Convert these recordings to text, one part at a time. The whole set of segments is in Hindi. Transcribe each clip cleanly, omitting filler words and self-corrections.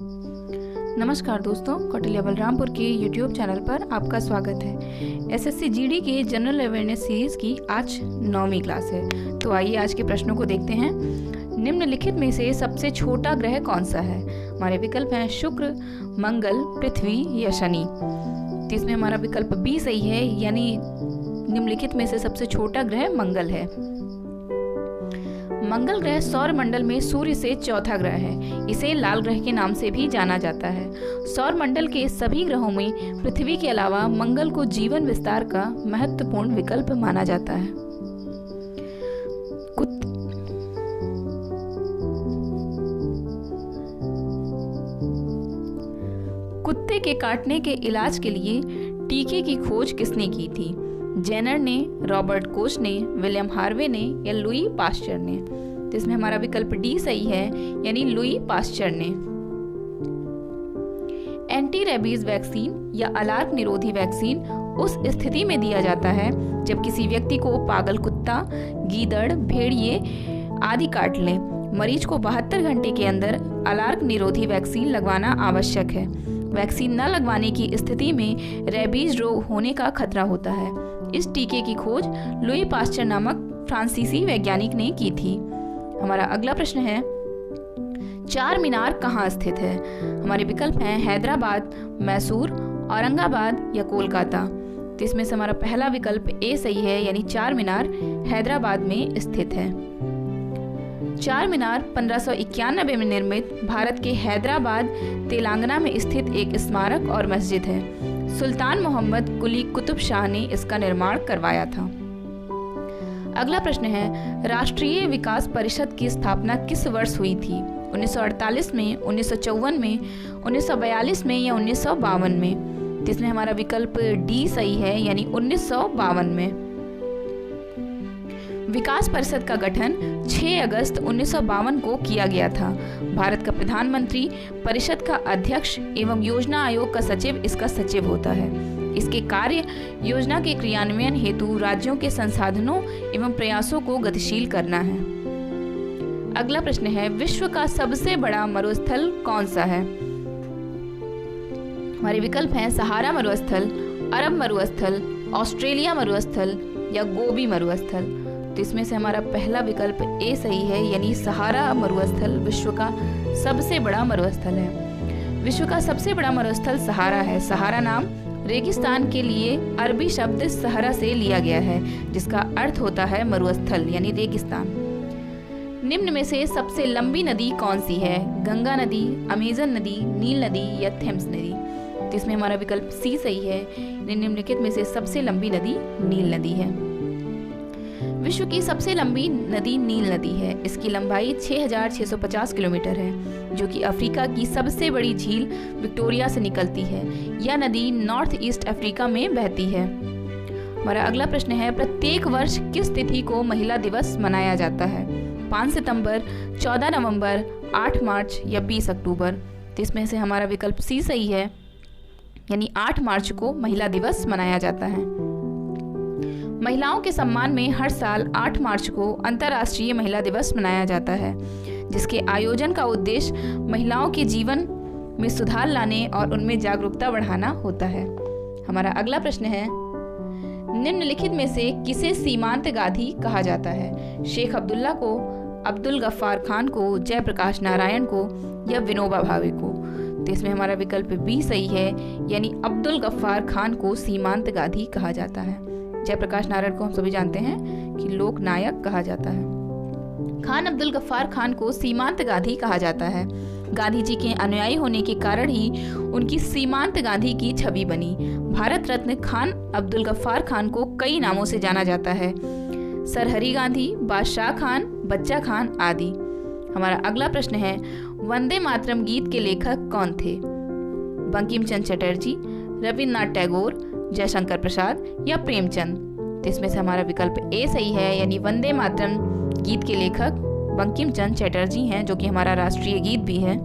नमस्कार दोस्तों, कौटिल्य बलरामपुर के YouTube चैनल पर आपका स्वागत है। एसएससी जीडी के जनरल अवेयरनेस सीरीज की आज 9वीं क्लास है। तो आइए आज के प्रश्नों को देखते हैं। निम्नलिखित में से सबसे छोटा ग्रह कौन सा है? हमारे विकल्प हैं शुक्र, मंगल, पृथ्वी या शनि। तो इसमें हमारा विकल्प बी सही है, यानी निम्नलिखित में से सबसे छोटा ग्रह मंगल है। मंगल ग्रह सौर मंडल में सूर्य से चौथा ग्रह है। इसे लाल ग्रह के नाम से भी जाना जाता है। सौर मंडल के सभी ग्रहों में पृथ्वी के अलावा मंगल को जीवन विस्तार का महत्वपूर्ण विकल्प माना जाता है। कुत्ते के काटने के इलाज के लिए टीके की खोज किसने की थी? जेनर ने, रॉबर्ट कोच ने, विलियम हार्वे ने या लुई पास्चर ने? तो इसमें हमारा विकल्प डी सही है, यानी लुई पास्चर ने। एंटी रेबीज वैक्सीन या अलार्म निरोधी वैक्सीन उस स्थिति में दिया जाता है जब किसी व्यक्ति को पागल कुत्ता, गीदड़, भेड़िए आदि काट ले। मरीज को 72 घंटे के अंदर अलार्म निरोधी वैक्सीन लगवाना आवश्यक है। वैक्सीन न लगवाने की स्थिति में रेबीज रोग होने का खतरा होता है। इस टीके की खोज लुई पास्चर नामक फ्रांसीसी वैज्ञानिक ने की थी। हमारा अगला प्रश्न है, चार मीनार कहाँ स्थित है? हमारे विकल्प हैं हैदराबाद, मैसूर, औरंगाबाद या कोलकाता। तो इसमें से हमारा पहला विकल्प ए सही है, यानी चार मीनार हैदराबाद में स्थित है। चार मीनार 1591 में निर्मित भारत के हैदराबाद, तेलंगाना में स्थित एक स्मारक और मस्जिद है। सुल्तान मोहम्मद कुली कुतुब शाह ने इसका निर्माण करवाया था। अगला प्रश्न है, राष्ट्रीय विकास परिषद की स्थापना किस वर्ष हुई थी? 1948 में, 1954 में, 1942 में या 1952 में? तो इसमें हमारा विकल्प डी सही है, यानी 1952 में। विकास परिषद का गठन 6 अगस्त 1952 को किया गया था। भारत का प्रधानमंत्री परिषद का अध्यक्ष एवं योजना आयोग का सचिव इसका सचिव होता है। इसके कार्य योजना के क्रियान्वयन हेतु राज्यों के संसाधनों एवं प्रयासों को गतिशील करना है। अगला प्रश्न है, विश्व का सबसे बड़ा मरुस्थल कौन सा है? हमारे विकल्प हैं सहारा मरुस्थल, अरब मरुस्थल, ऑस्ट्रेलिया मरुस्थल या गोबी मरुस्थल। तो इसमें से हमारा पहला विकल्प ए सही है, यानी सहारा मरुस्थल विश्व का सबसे बड़ा मरुस्थल है। विश्व का सबसे बड़ा मरुस्थल सहारा है। सहारा नाम रेगिस्तान के लिए अरबी शब्द सहरा से लिया गया है, जिसका अर्थ होता है मरुस्थल यानी रेगिस्तान। निम्न में से सबसे लंबी नदी कौन सी है? गंगा नदी, अमेजन नदी, नील नदी या थेम्स नदी? तो इसमें हमारा विकल्प सी सही है। निम्नलिखित में से सबसे लंबी नदी नील नदी है। विश्व की सबसे लंबी नदी नील नदी है। इसकी लंबाई 6650 किलोमीटर है, जो कि अफ्रीका की सबसे बड़ी झील विक्टोरिया से निकलती है। यह नदी नॉर्थ ईस्ट अफ्रीका में बहती है। हमारा अगला प्रश्न है, प्रत्येक वर्ष किस तिथि को महिला दिवस मनाया जाता है? 5 सितंबर, 14 नवंबर, 8 मार्च या 20 अक्टूबर? तो इसमें से हमारा विकल्प सी सही है, यानी 8 मार्च को महिला दिवस मनाया जाता है। महिलाओं के सम्मान में हर साल 8 मार्च को अंतर्राष्ट्रीय महिला दिवस मनाया जाता है, जिसके आयोजन का उद्देश्य महिलाओं के जीवन में सुधार लाने और उनमें जागरूकता बढ़ाना होता है। हमारा अगला प्रश्न है, निम्नलिखित में से किसे सीमांत गांधी कहा जाता है? शेख अब्दुल्ला को, अब्दुल गफ्फार खान को, जयप्रकाश नारायण को या विनोबा भावे को? तो इसमें हमारा विकल्प बी सही है, यानी अब्दुल गफ्फार खान को सीमांत गांधी कहा जाता है। जयप्रकाश नारायण को हम सभी जानते हैं कि लोक नायक कहा जाता है। खान अब्दुल गफ्फार खान को सीमांत गांधी कहा जाता है। गांधी जी के अनुयायी होने के कारण ही उनकी सीमांत गांधी की छवि बनी। भारत रत्न खान अब्दुल गफ्फार खान को कई नामों से जाना जाता है, सरहरी गांधी, बादशाह खान, बच्चा खान आदि। हमारा अगला प्रश्न है, वंदे मातरम गीत के लेखक कौन थे? बंकिम चंद्र चटर्जी, रविन्द्रनाथ टैगोर, जयशंकर प्रसाद या प्रेमचंद? तो इसमें से हमारा विकल्प ए सही है, यानी वंदे मातरम गीत के लेखक बंकिम चंद्र चटर्जी हैं, जो कि हमारा राष्ट्रीय गीत भी है।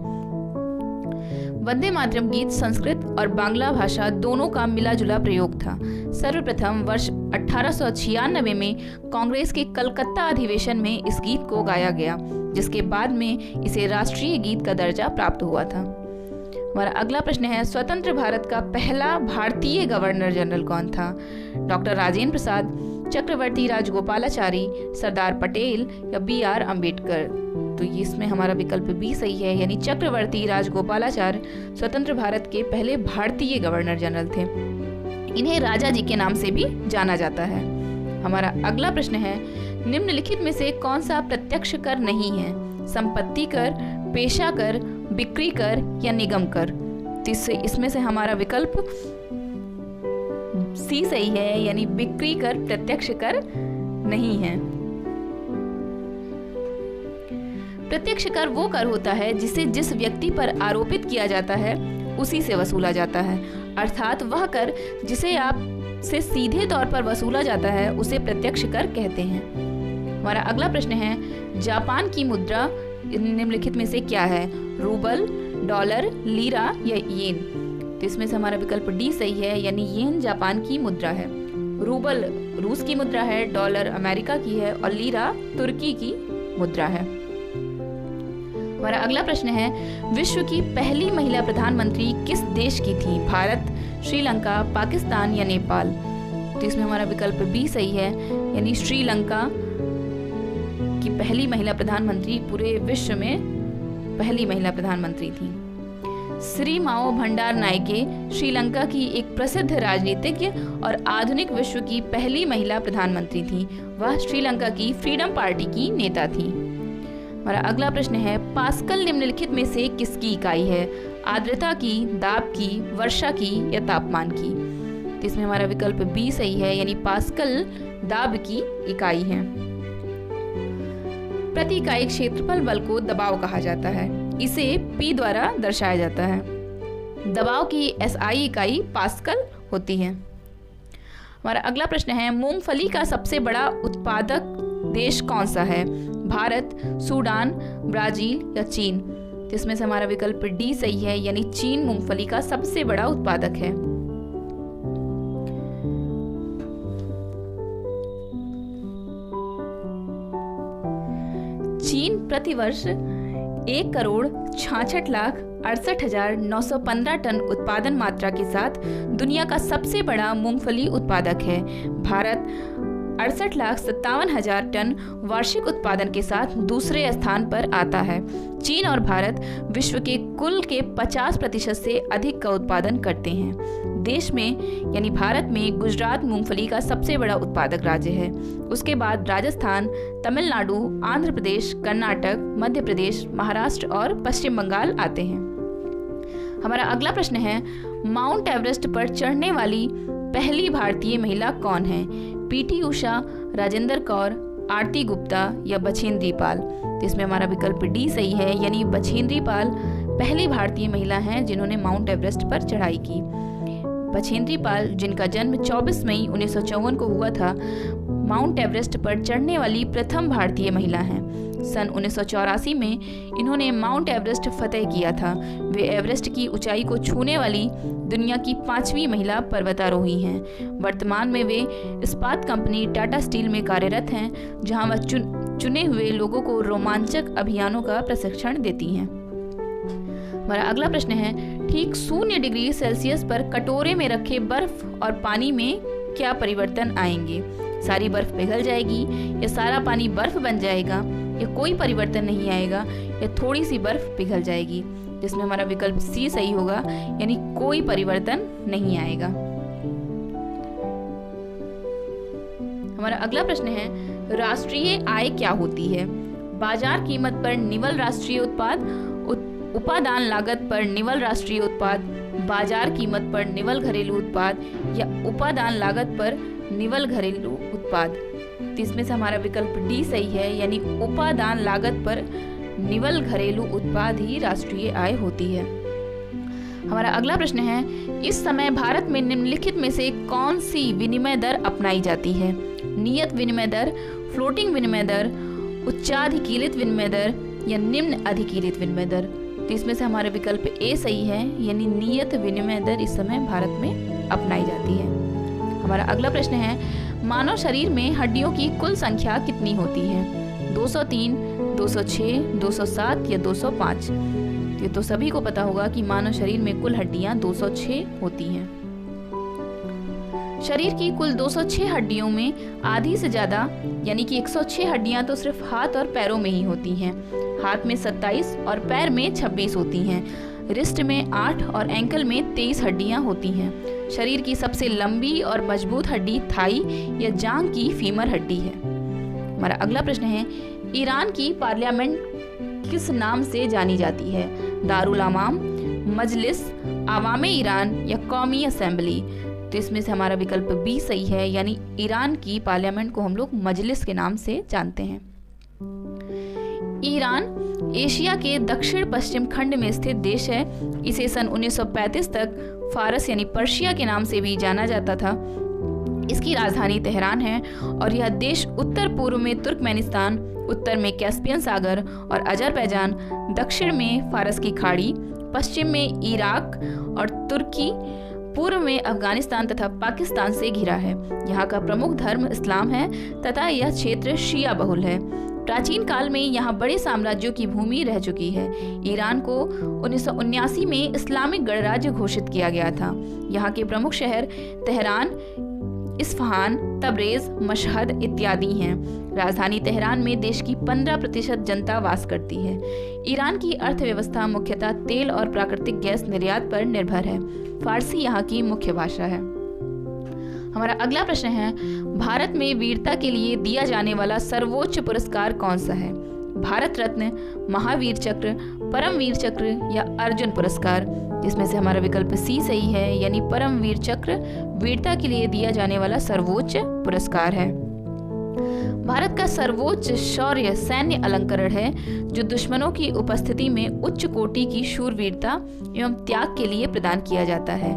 वंदे मातरम गीत संस्कृत और बांग्ला भाषा दोनों का मिला जुला प्रयोग था। सर्वप्रथम वर्ष 1896 में कांग्रेस के कलकत्ता अधिवेशन में इस गीत को गाया गया, जिसके बाद में इसे राष्ट्रीय गीत का दर्जा प्राप्त हुआ था। हमारा अगला प्रश्न है, स्वतंत्र भारत का पहला भारतीय गवर्नर जनरल कौन था? डॉक्टर राजेंद्र प्रसाद, चक्रवर्ती राजगोपालाचारी, सरदार पटेल या B.R. अम्बेडकर? तो इसमें हमारा विकल्प बी सही है, यानी चक्रवर्ती राजगोपालाचारी स्वतंत्र भारत के पहले भारतीय गवर्नर जनरल थे। इन्हें राजा जी के नाम से भी जाना जाता है। हमारा अगला प्रश्न है, निम्नलिखित में से कौन सा प्रत्यक्ष कर नहीं है? संपत्ति कर, पेशा कर, बिक्री कर या निगम कर? तो इसमें से हमारा विकल्प सी सही है, यानी बिक्री कर प्रत्यक्ष कर नहीं है। प्रत्यक्ष कर वो कर होता है जिसे जिस व्यक्ति पर आरोपित किया जाता है उसी से वसूला जाता है, अर्थात वह कर जिसे आप से सीधे तौर पर वसूला जाता है उसे प्रत्यक्ष कर कहते हैं। हमारा अगला प्रश्न है, जापान की मुद्रा निम्नलिखित में से क्या है? रूबल, डॉलर, लीरा या येन? तो इसमें से हमारा विकल्प डी सही है, यानी येन जापान की मुद्रा है। रूबल रूस की मुद्रा है, डॉलर अमेरिका की है और लीरा तुर्की की मुद्रा है। हमारा अगला प्रश्न है, विश्व की पहली महिला प्रधानमंत्री किस देश की थी? भारत, श्रीलंका, पाकिस्तान या नेपाल? तो इसमें हमारा विकल्प बी सही है, यानी श्रीलंका की पहली महिला प्रधानमंत्री, पूरे विश्व में पहली महिला प्रधानमंत्री थी। श्री माओ भंडार नायके श्रीलंका की एक प्रसिद्ध राजनीतिज्ञ और आधुनिक विश्व की पहली महिला प्रधानमंत्री थी। वह श्रीलंका की फ्रीडम पार्टी की नेता थी। हमारा अगला प्रश्न है, पास्कल निम्नलिखित में से किसकी इकाई है? आर्द्रता की, दाब की, वर्षा की या तापमान की? तो इसमें हमारा विकल्प बी सही है, यानी पास्कल दाब की इकाई है। प्रति इकाई क्षेत्रफल बल को दबाव कहा जाता है। इसे P द्वारा दर्शाया जाता है। दबाव की SI इकाई पास्कल होती है। हमारा अगला प्रश्न है, मूंगफली का सबसे बड़ा उत्पादक देश कौन सा है? भारत, सूडान, ब्राजील या चीन? तो इसमें से हमारा विकल्प डी सही है, यानी चीन मूंगफली का सबसे बड़ा उत्पादक है। चीन प्रतिवर्ष 1,66,68,915 टन उत्पादन मात्रा के साथ दुनिया का सबसे बड़ा मूंगफली उत्पादक है। भारत 68,57,000 टन वार्षिक उत्पादन के साथ दूसरे स्थान पर आता है। चीन और भारत विश्व के कुल के 50% से अधिक का उत्पादन करते हैं। देश में यानी भारत में गुजरात मूंगफली का सबसे बड़ा उत्पादक राज्य है। उसके बाद राजस्थान, तमिलनाडु, आंध्र प्रदेश, कर्नाटक, मध्य प्रदेश, महाराष्ट्र और पश्चिम बंगाल आते हैं। हमारा अगला प्रश्न है, माउंट एवरेस्ट पर चढ़ने वाली पहली भारतीय महिला कौन है? PT उषा, राजेंद्र कौर, आरती गुप्ता या बछेंद्री पाल? तो इसमें हमारा विकल्प डी सही है, यानी बछेंद्री पाल पहली भारतीय महिला हैं जिन्होंने माउंट एवरेस्ट पर चढ़ाई की। बछेंद्री पाल, जिनका जन्म 24 मई 1954 को हुआ था, माउंट एवरेस्ट पर चढ़ने वाली प्रथम भारतीय महिला हैं। सन 1984 में इन्होंने माउंट एवरेस्ट फतेह किया था। वे एवरेस्ट की ऊंचाई को छूने वाली दुनिया की 5वीं महिला पर्वतारोही हैं। वर्तमान में वे इस्पात कंपनी टाटा स्टील में कार्यरत हैं, जहां वह चुने हुए लोगों को रोमांचक अभियानों का प्रशिक्षण देती हैं। हमारा अगला प्रश्न है, ठीक 0 डिग्री सेल्सियस पर कटोरे में रखे बर्फ और पानी में क्या परिवर्तन आएंगे? सारी बर्फ पिघल जाएगी या सारा पानी बर्फ बन जाएगा या कोई परिवर्तन नहीं आएगा या थोड़ी सी बर्फ पिघल जाएगी? जिसमें हमारा विकल्प सी सही होगा, यानी कोई परिवर्तन नहीं आएगा। हमारा अगला प्रश्न है, राष्ट्रीय आय क्या होती है? बाजार कीमत पर निवल राष्ट्रीय उत्पाद, उपादान लागत पर निवल राष्ट्रीय उत्पाद, बाजार कीमत पर निवल घरेलू उत्पाद या उपादान लागत पर निवल घरेलू उत्पाद? तो इसमें से हमारा विकल्प डी सही है, यानी उपादान लागत पर निवल घरेलू उत्पाद ही राष्ट्रीय आय होती है। हमारा अगला प्रश्न है, इस समय भारत में निम्नलिखित में से कौन सी विनिमय दर अपनाई जाती है? नियत विनिमय दर, फ्लोटिंग विनिमय दर, उच्चाधिकीलित विनिमय दर या निम्न अधिकीलित विनिमय दर? तो इसमें से हमारा विकल्प ए सही है, यानी नियत विनिमय दर इस समय भारत में अपनाई जाती है। हमारा अगला प्रश्न है, मानव शरीर में हड्डियों की कुल संख्या कितनी होती है? 203, 206, 207 या 205? ये तो सभी को पता होगा कि मानव शरीर में कुल हड्डियां 206 होती हैं। शरीर की कुल 206 हड्डियों में आधी से ज़्यादा यानी कि 106 हड्डियां तो सिर्फ हाथ और पैरों में ही होती हैं। हाथ में 27 और पैर में 26 होती हैं। रिस्ट में 8 और एंकल में 23 हड्डियां होती हैं। शरीर की सबसे लंबी और मजबूत हड्डी थाई या जांघ की फीमर हड्डी है। हमारा अगला प्रश्न है, ईरान की पार्लियामेंट किस नाम से जानी जाती है? दारुल अमाम, मजलिस, आवाम ईरान या कौमी असेंबली? तो इसमें से हमारा विकल्प बी सही है, यानी ईरान की पार्लियामेंट को हम लोग मजलिस के नाम से जानते हैं। ईरान एशिया के दक्षिण पश्चिम खंड में स्थित देश है। इसे सन 1935 तक फारस यानी पर्शिया के नाम से भी जाना जाता था। इसकी राजधानी तेहरान है और यह देश उत्तर पूर्व में तुर्कमेनिस्तान, उत्तर में कैस्पियन सागर और अजरबैजान, दक्षिण में फारस की खाड़ी, पश्चिम में इराक और तुर्की, पूर्व में अफगानिस्तान तथा पाकिस्तान से घिरा है। यहाँ का प्रमुख धर्म इस्लाम है तथा यह क्षेत्र शिया बहुल है। प्राचीन काल में यहाँ बड़े साम्राज्यों की भूमि रह चुकी है। ईरान को 1979 में इस्लामिक गणराज्य घोषित किया गया था। यहाँ के प्रमुख शहर तेहरान, इस्फहान, तबरेज, मशहद इत्यादि हैं। राजधानी तेहरान में देश की 15% जनता वास करती है। ईरान की अर्थव्यवस्था मुख्यतः तेल और प्राकृतिक गैस निर्यात पर निर्भर है। फारसी यहाँ की मुख्य भाषा है। हमारा अगला प्रश्न है, भारत में वीरता के लिए दिया जाने वाला सर्वोच्च पुरस्कार कौन सा है? भारत रत्न, महावीर चक्र, परमवीर चक्र या अर्जुन पुरस्कार? जिसमें से हमारा विकल्प सी सही है, यानी परमवीर चक्र वीरता के लिए दिया जाने वाला सर्वोच्च पुरस्कार है। भारत का सर्वोच्च शौर्य सैन्य अलंकरण है, जो दुश्मनों की उपस्थिति में उच्च कोटि की शूरवीरता एवं त्याग के लिए प्रदान किया जाता है,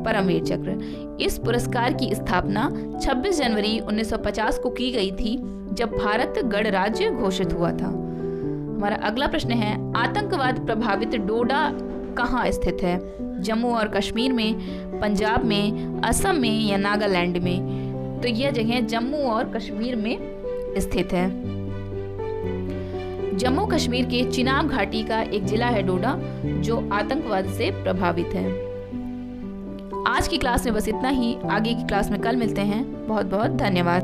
परमवीर चक्र। इस पुरस्कार की स्थापना 26 जनवरी 1950 को की गई थी, जब भारत गणराज्य घोषित हुआ था। हमारा अगला प्रश्न है, आतंकवाद प्रभावित डोडा कहाँ स्थित है? जम्मू और कश्मीर में, पंजाब में, असम में या नागालैंड में? तो यह जगह जम्मू और कश्मीर में स्थित है। जम्मू कश्मीर के चिनाब घाटी का एक जिला है डोडा, जो आतंकवाद से प्रभावित है। आज की क्लास में बस इतना ही। आगे की क्लास में कल मिलते हैं। बहुत बहुत धन्यवाद।